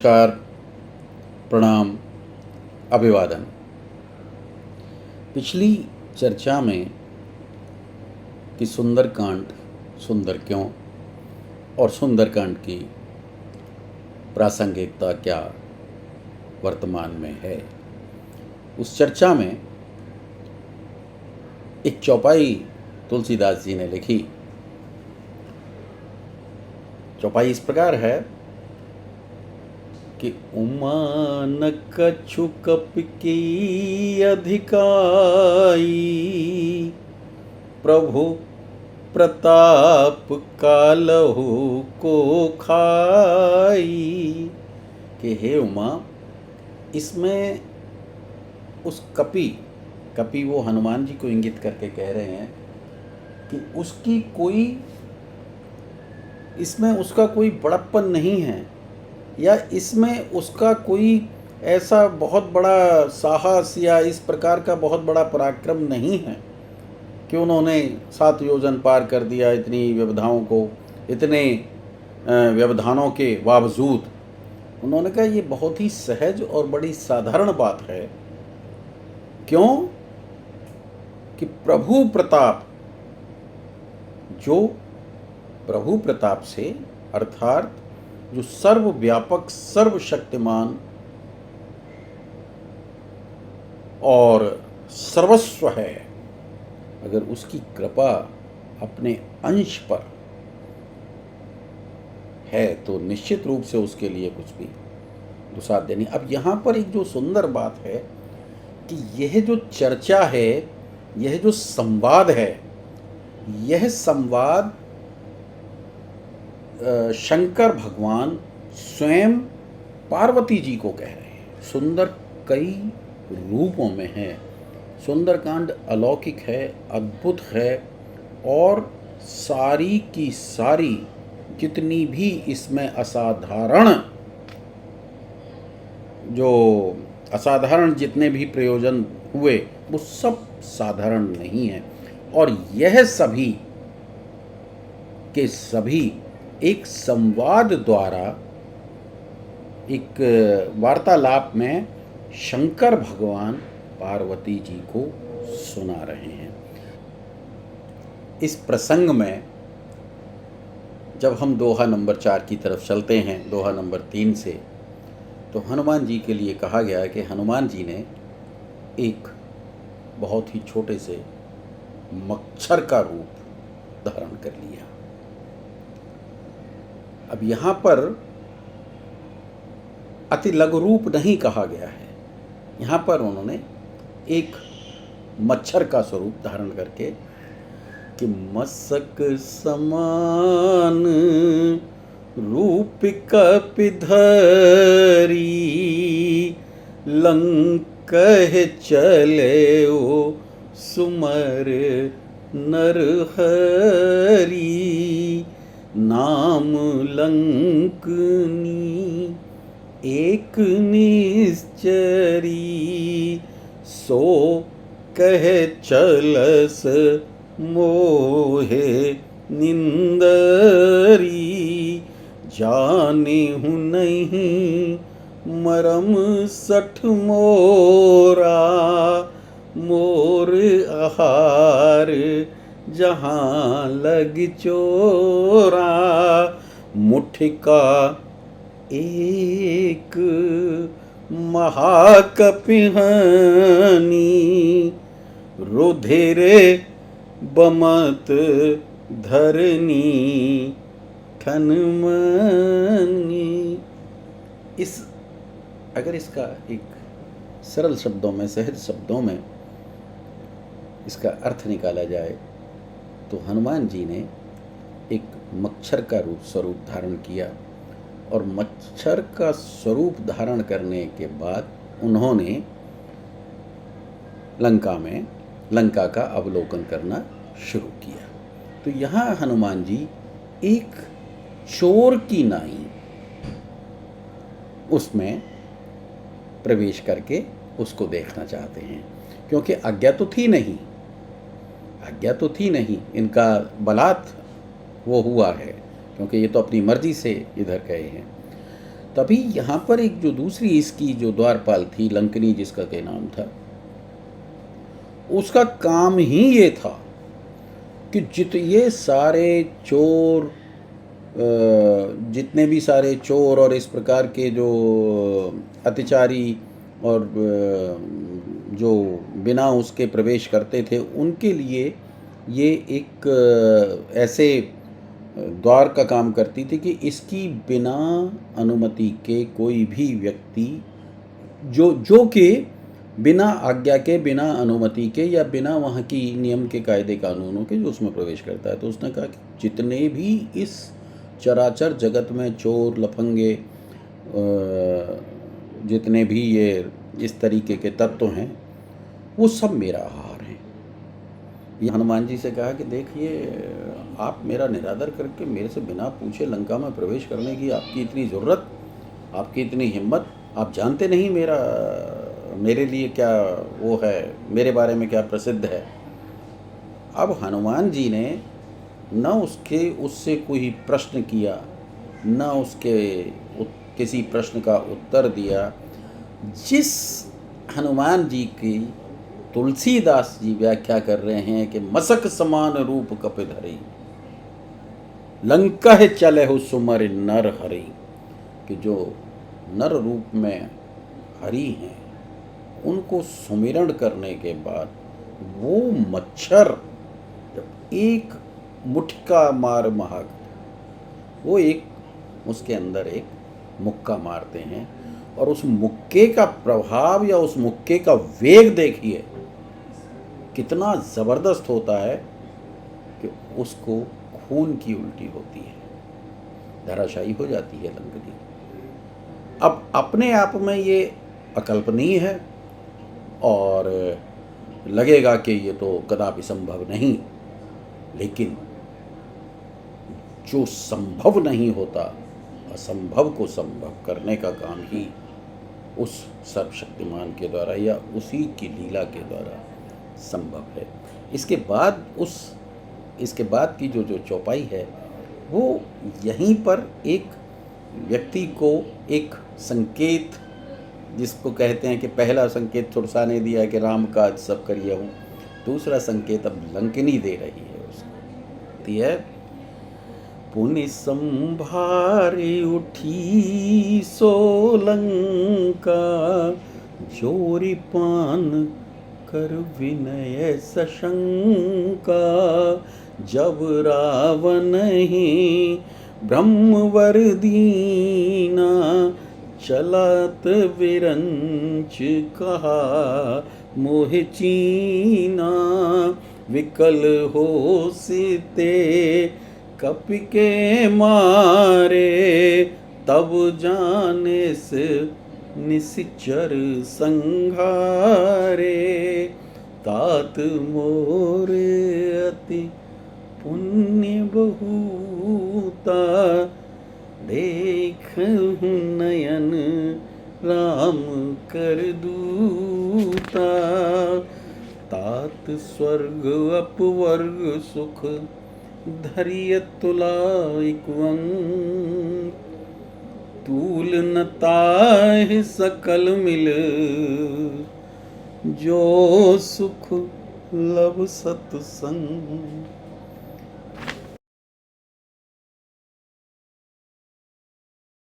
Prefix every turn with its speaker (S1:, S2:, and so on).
S1: नमस्कार, प्रणाम, अभिवादन। पिछली चर्चा में कि सुंदरकांड सुंदर क्यों और सुंदरकांड की प्रासंगिकता क्या वर्तमान में है, उस चर्चा में एक चौपाई तुलसीदास जी ने लिखी। चौपाई इस प्रकार है कि उमा न कछु कपि अधिकाई, प्रभु प्रताप कालहु को खाई। कि हे उमा, इसमें उस कपि वो हनुमान जी को इंगित करके कह रहे हैं कि उसकी कोई, इसमें उसका कोई बड़प्पन नहीं है, या इसमें उसका कोई ऐसा बहुत बड़ा साहस या इस प्रकार का बहुत बड़ा पराक्रम नहीं है कि उन्होंने 7 योजन पार कर दिया। इतनी व्यवधाओं को, इतने व्यवधानों के बावजूद उन्होंने कहा ये बहुत ही सहज और बड़ी साधारण बात है। क्यों? कि प्रभु प्रताप, जो प्रभु प्रताप से अर्थात जो सर्वव्यापक, सर्वशक्तिमान और सर्वस्व है, अगर उसकी कृपा अपने अंश पर है तो निश्चित रूप से उसके लिए कुछ भी दुसाध्य नहीं। अब यहाँ पर एक जो सुंदर बात है कि यह जो चर्चा है, यह जो संवाद है, यह संवाद शंकर भगवान स्वयं पार्वती जी को कह रहे हैं। सुंदर कई रूपों में है, सुंदरकांड अलौकिक है, अद्भुत है, और सारी की सारी जितनी भी इसमें असाधारण जितने भी प्रयोजन हुए वो सब साधारण नहीं है, और यह सभी के सभी एक संवाद द्वारा, एक वार्तालाप में शंकर भगवान पार्वती जी को सुना रहे हैं। इस प्रसंग में जब हम दोहा नंबर 4 की तरफ चलते हैं, दोहा नंबर 3 से, तो हनुमान जी के लिए कहा गया है कि हनुमान जी ने एक बहुत ही छोटे से मच्छर का रूप धारण कर लिया। अब यहाँ पर अति लघु रूप नहीं कहा गया है, यहाँ पर उन्होंने एक मच्छर का स्वरूप धारण करके कि मसक समान रूप कपि धरी, लंकह चले ओ सुमर नरहरी, नाम लंकनी एक निश्चरी, सो कह चलस मोहे निंदरी, जाने हूँ नहीं मरम सठ मोरा, मोर आहार जहाँ लग चोरा, मुठिका एक महाकपिहानी, रुधिरे बमत धरनी ठनमनी। अगर इसका एक सरल शब्दों में, सहज शब्दों में इसका अर्थ निकाला जाए तो हनुमान जी ने एक मच्छर का स्वरूप धारण किया, और मच्छर का स्वरूप धारण करने के बाद उन्होंने लंका का अवलोकन करना शुरू किया। तो यहाँ हनुमान जी एक चोर की नाई उसमें प्रवेश करके उसको देखना चाहते हैं, क्योंकि आज्ञा तो थी नहीं, इनका बलात् वो हुआ है, क्योंकि ये तो अपनी मर्जी से इधर गए हैं। तभी यहाँ पर एक जो दूसरी इसकी जो द्वारपाल थी, लंकिनी जिसका के नाम था, उसका काम ही ये था कि ये सारे चोर, जितने भी सारे चोर और इस प्रकार के जो अत्याचारी और जो बिना उसके प्रवेश करते थे, उनके लिए ये एक ऐसे द्वार का काम करती थी कि इसकी बिना अनुमति के कोई भी व्यक्ति जो कि बिना आज्ञा के, बिना अनुमति के या बिना वहाँ की नियम के, कायदे कानूनों के जो उसमें प्रवेश करता है। तो उसने कहा कि जितने भी इस चराचर जगत में चोर, लफंगे, जितने भी ये इस तरीके के तत्व हैं, वो सब मेरा आहार हैं। ये हनुमान जी से कहा कि देखिए, आप मेरा निरादर करके मेरे से बिना पूछे लंका में प्रवेश करने की आपकी इतनी ज़रूरत, आपकी इतनी हिम्मत, आप जानते नहीं मेरे लिए क्या वो है, मेरे बारे में क्या प्रसिद्ध है। अब हनुमान जी ने न उससे कोई प्रश्न किया, न उसके किसी प्रश्न का उत्तर दिया। जिस हनुमान जी की तुलसीदास जी व्याख्या कर रहे हैं कि मसक समान रूप कपिधरि, लंका चले हो सुमर नर हरि, कि जो नर रूप में हरि हैं, उनको सुमिरण करने के बाद वो मच्छर जब एक मुठका मार महाक, वो एक उसके अंदर एक मुक्का मारते हैं, और उस मुक्के का प्रभाव या उस मुक्के का वेग देखिए कितना ज़बरदस्त होता है कि उसको खून की उल्टी होती है, धराशायी हो जाती है लंकनी। अब अपने आप में ये अकल्पनीय है और लगेगा कि ये तो कदापि संभव नहीं, लेकिन जो संभव नहीं होता, असंभव को संभव करने का काम ही उस सर्वशक्तिमान के द्वारा या उसी की लीला के द्वारा संभव है। इसके बाद की जो चौपाई है, वो यहीं पर एक व्यक्ति को एक संकेत, जिसको कहते हैं कि पहला संकेत सुरसा ने दिया कि राम काज सब करिए हूँ, दूसरा संकेत अब लंकिनी दे रही है उसको, दी है पुनि संभारे उठी सोलंका, जोरी पान कर विनय सशंका, जब रावण ही ब्रह्मवर दीना, चलत विरंच कहा मोह चीना, विकल हो सीते कपि के मारे, तब जाने से निश्चर संघारे, तात मोर अति पुण्य बहुता, देख नयन राम कर दूता, तात स्वर्ग अपवर्ग सुख धरिय तुलाइक अंग, तूल न ताहि सकल मिल, जो सुख लब सत्संग।